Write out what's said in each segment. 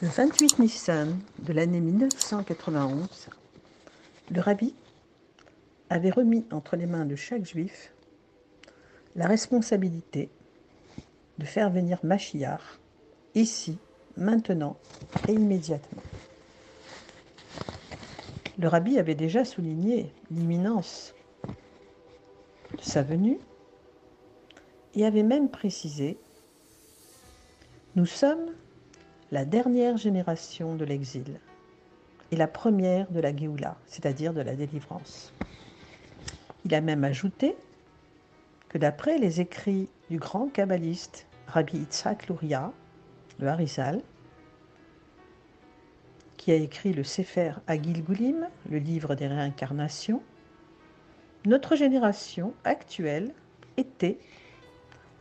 Le 28 Nissan de l'année 1991, le rabbi avait remis entre les mains de chaque juif la responsabilité de faire venir Mashiach ici, maintenant et immédiatement. Le rabbi avait déjà souligné l'imminence de sa venue et avait même précisé: nous sommes la dernière génération de l'exil et la première de la Géoula, c'est-à-dire de la délivrance. Il a même ajouté que d'après les écrits du grand kabbaliste Rabbi Yitzhak Luria, le Harizal, qui a écrit le Sefer Agilgulim, le livre des réincarnations, notre génération actuelle était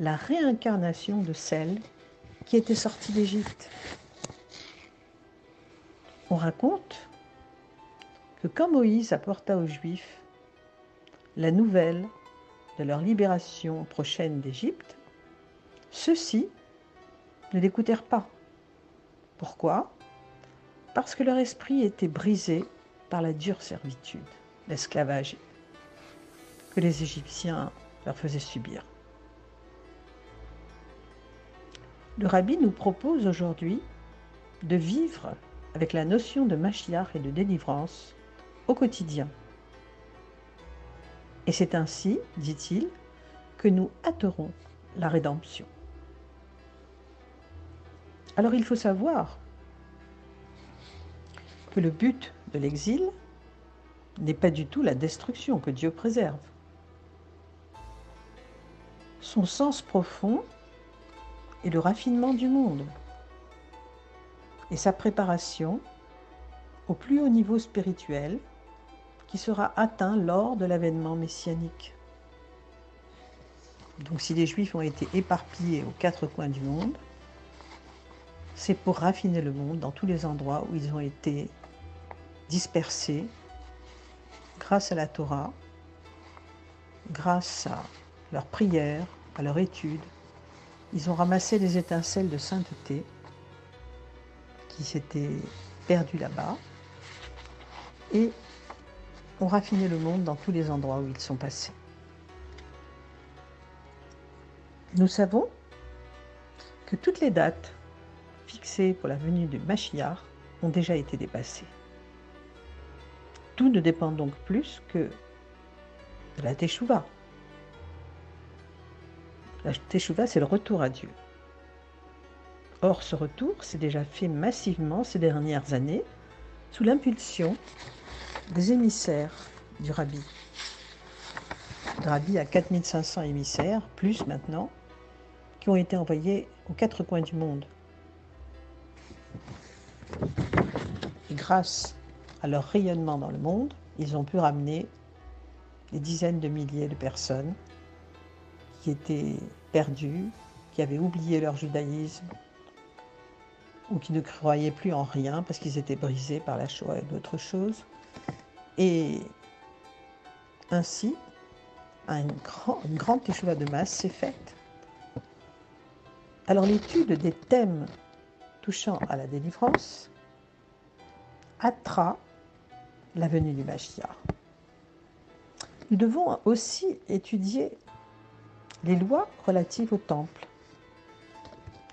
la réincarnation de celle qui était sortie d'Égypte. On raconte que quand Moïse apporta aux Juifs la nouvelle de leur libération prochaine d'Égypte, ceux-ci ne l'écoutèrent pas. Pourquoi ? Parce que leur esprit était brisé par la dure servitude, l'esclavage que les Égyptiens leur faisaient subir. Le rabbi nous propose aujourd'hui de vivre avec la notion de Mashiach et de délivrance au quotidien. Et c'est ainsi, dit-il, que nous hâterons la rédemption. Alors il faut savoir que le but de l'exil n'est pas du tout la destruction, que Dieu préserve. Son sens profond est le raffinement du monde et sa préparation au plus haut niveau spirituel qui sera atteint lors de l'avènement messianique. Donc si les Juifs ont été éparpillés aux quatre coins du monde, c'est pour raffiner le monde dans tous les endroits où ils ont été dispersés grâce à la Torah, grâce à leurs prières, à leur étude. Ils ont ramassé des étincelles de sainteté qui s'étaient perdues là-bas et ont raffiné le monde dans tous les endroits où ils sont passés. Nous savons que toutes les dates fixées pour la venue de Mashiach ont déjà été dépassées. Tout ne dépend donc plus que de la Teshuvah. La Teshuvah, c'est le retour à Dieu. Or, ce retour s'est déjà fait massivement ces dernières années sous l'impulsion des émissaires du Rabbi. Le Rabbi a 4500 émissaires, plus maintenant, qui ont été envoyés aux quatre coins du monde. Et grâce à leur rayonnement dans le monde, ils ont pu ramener des dizaines de milliers de personnes qui étaient perdues, qui avaient oublié leur judaïsme ou qui ne croyaient plus en rien parce qu'ils étaient brisés par la Shoah et d'autres choses. Et ainsi, une grande teshuva de masse s'est faite. Alors l'étude des thèmes touchant à la délivrance hâtera la venue du Mashiach. Nous devons aussi étudier les lois relatives au temple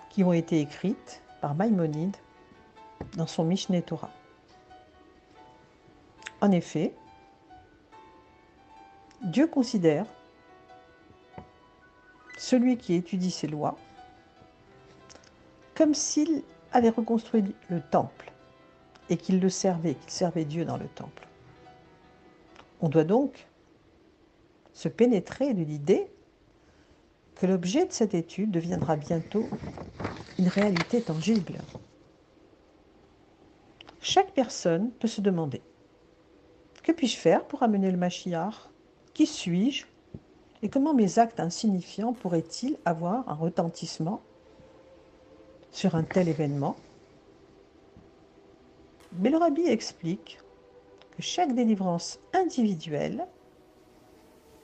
qui ont été écrites par Maïmonide dans son Mishneh Torah. En effet, Dieu considère celui qui étudie ces lois comme s'il avait reconstruit le temple et qu'il le servait, qu'il servait Dieu dans le temple. On doit donc se pénétrer de l'idée que l'objet de cette étude deviendra bientôt une réalité tangible. Chaque personne peut se demander: que puis-je faire pour amener le Mashiach ? Qui suis-je ? Et comment mes actes insignifiants pourraient-ils avoir un retentissement sur un tel événement ? Mais le Rabbi explique que chaque délivrance individuelle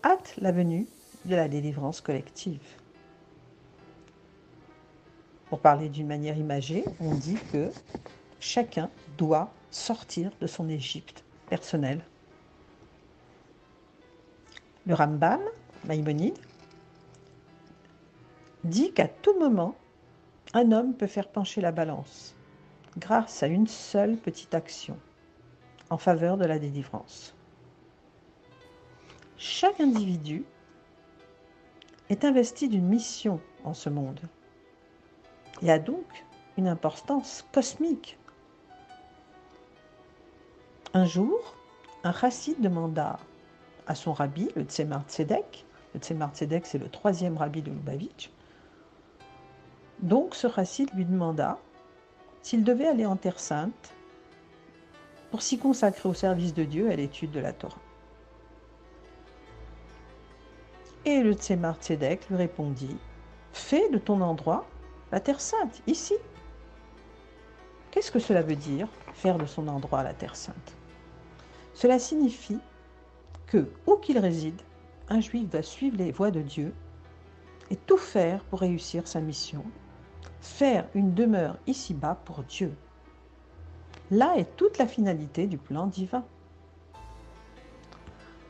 hâte la venue de la délivrance collective. Pour parler d'une manière imagée, on dit que chacun doit sortir de son Égypte personnelle. Le Rambam, Maïmonide, dit qu'à tout moment, un homme peut faire pencher la balance grâce à une seule petite action en faveur de la délivrance. Chaque individu est investi d'une mission en ce monde et a donc une importance cosmique. Un jour, un chassid demanda à son rabbi, le Tzemar Tzedek. Le Tzemar Tzedek, c'est le 3e rabbi de Lubavitch. Donc ce chassid lui demanda s'il devait aller en Terre Sainte pour s'y consacrer au service de Dieu et à l'étude de la Torah. Et le Tzemar Tzedek lui répondit: « Fais de ton endroit la Terre Sainte, ici. » Qu'est-ce que cela veut dire, faire de son endroit la Terre Sainte? Cela signifie que, où qu'il réside, un juif doit suivre les voies de Dieu et tout faire pour réussir sa mission, faire une demeure ici-bas pour Dieu. Là est toute la finalité du plan divin.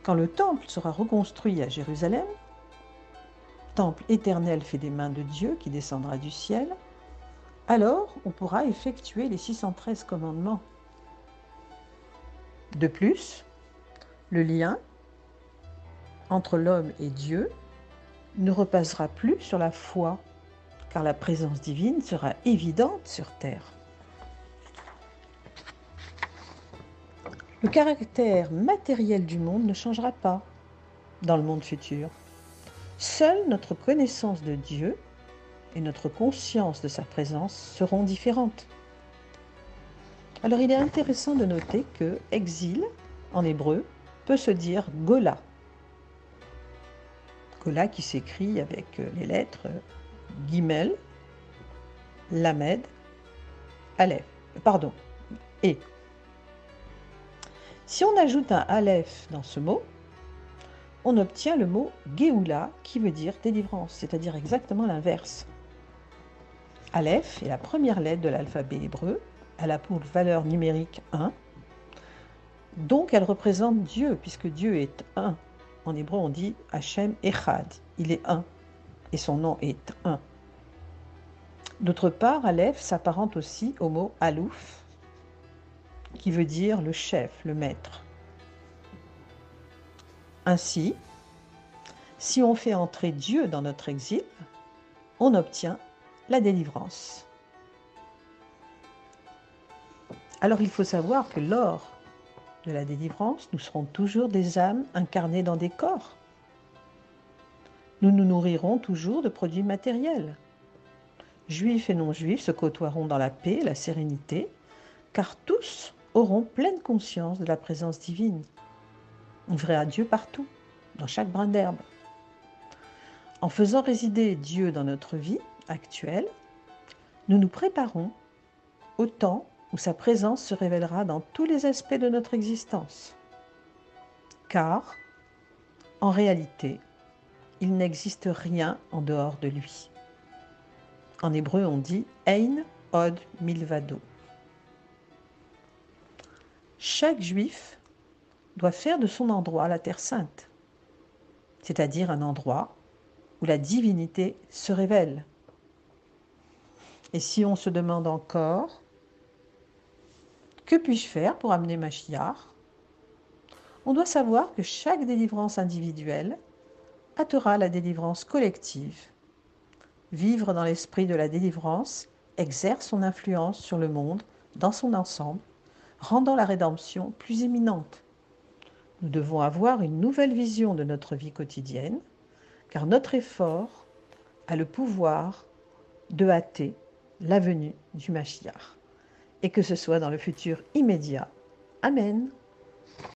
Quand le temple sera reconstruit à Jérusalem, temple éternel fait des mains de Dieu qui descendra du ciel, alors on pourra effectuer les 613 commandements. De plus, le lien entre l'homme et Dieu ne reposera plus sur la foi, car la présence divine sera évidente sur terre. Le caractère matériel du monde ne changera pas dans le monde futur. Seule notre connaissance de Dieu et notre conscience de sa présence seront différentes. Alors il est intéressant de noter que exil, en hébreu, peut se dire Gola. Gola qui s'écrit avec les lettres Gimel, Lamed, Aleph, et. Si on ajoute un Aleph dans ce mot, on obtient le mot Géoula qui veut dire délivrance, c'est-à-dire exactement l'inverse. Aleph est la première lettre de l'alphabet hébreu, elle a pour valeur numérique 1, donc elle représente Dieu, puisque Dieu est un. En hébreu on dit Hachem Echad, il est un, et son nom est un. D'autre part, Aleph s'apparente aussi au mot Alouf, qui veut dire le chef, le maître. Ainsi, si on fait entrer Dieu dans notre exil, on obtient la délivrance. Alors il faut savoir que lors de la délivrance, nous serons toujours des âmes incarnées dans des corps. Nous nous nourrirons toujours de produits matériels. Juifs et non-juifs se côtoieront dans la paix et la sérénité, car tous auront pleine conscience de la présence divine. On verra Dieu partout, dans chaque brin d'herbe. En faisant résider Dieu dans notre vie actuelle, nous nous préparons au temps où sa présence se révélera dans tous les aspects de notre existence. Car, en réalité, il n'existe rien en dehors de lui. En hébreu, on dit « Ein od milvado ». Chaque juif doit faire de son endroit la Terre Sainte, c'est-à-dire un endroit où la divinité se révèle. Et si on se demande encore « Que puis-je faire pour amener Mashiach ?» On doit savoir que chaque délivrance individuelle hâtera la délivrance collective. Vivre dans l'esprit de la délivrance exerce son influence sur le monde dans son ensemble, rendant la rédemption plus imminente. Nous devons avoir une nouvelle vision de notre vie quotidienne, car notre effort a le pouvoir de hâter la venue du Mashiach, et que ce soit dans le futur immédiat. Amen.